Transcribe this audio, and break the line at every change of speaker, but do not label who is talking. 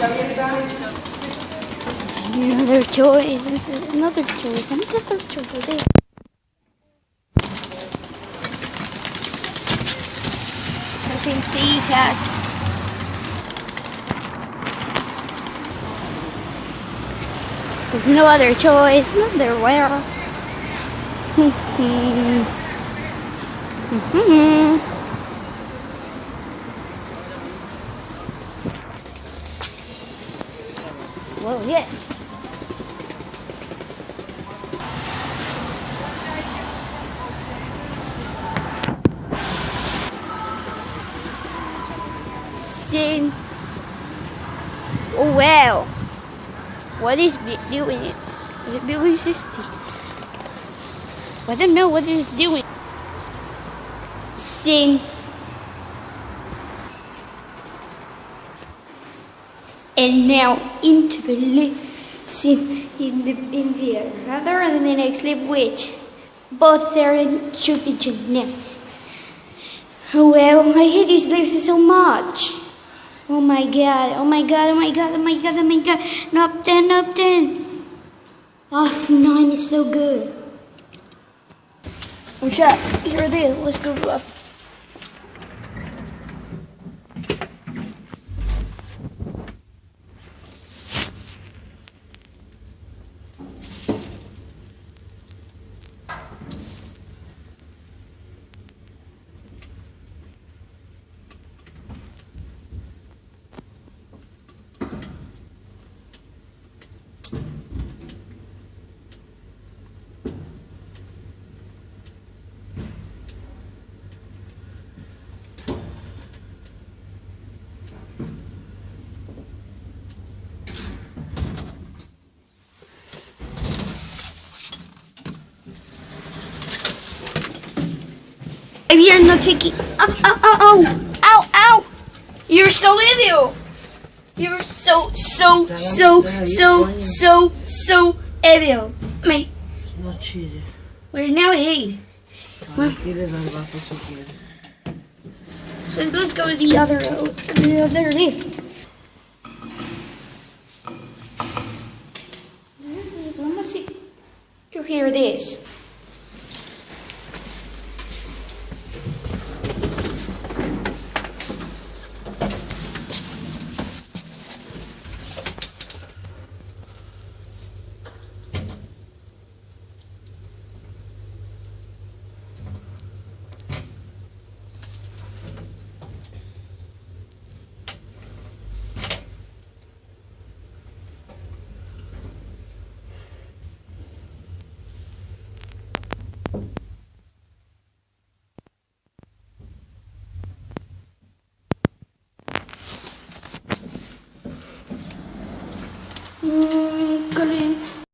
This is another choice. This is another choice. Another choice. I think. Touching sea cat. There's no other choice. Another where. Well, yes. Sin. Oh wow. What is it doing? Is it Billy 60? I don't know what it is doing. Since. And now into the in the another and the next live which both are should be now. Oh well, I hate these lives so much. Oh my god, oh my god, oh my god, oh my god, oh my god. No, up 10, up 10. Off 9 is so good. Oh shit, here it is, let's go up. You're not taking. Ow! You're so evil. You're so evil. Mate.
Not cheating.
We're now 8.
So
let's go to the other lift. Let's see. You hear this?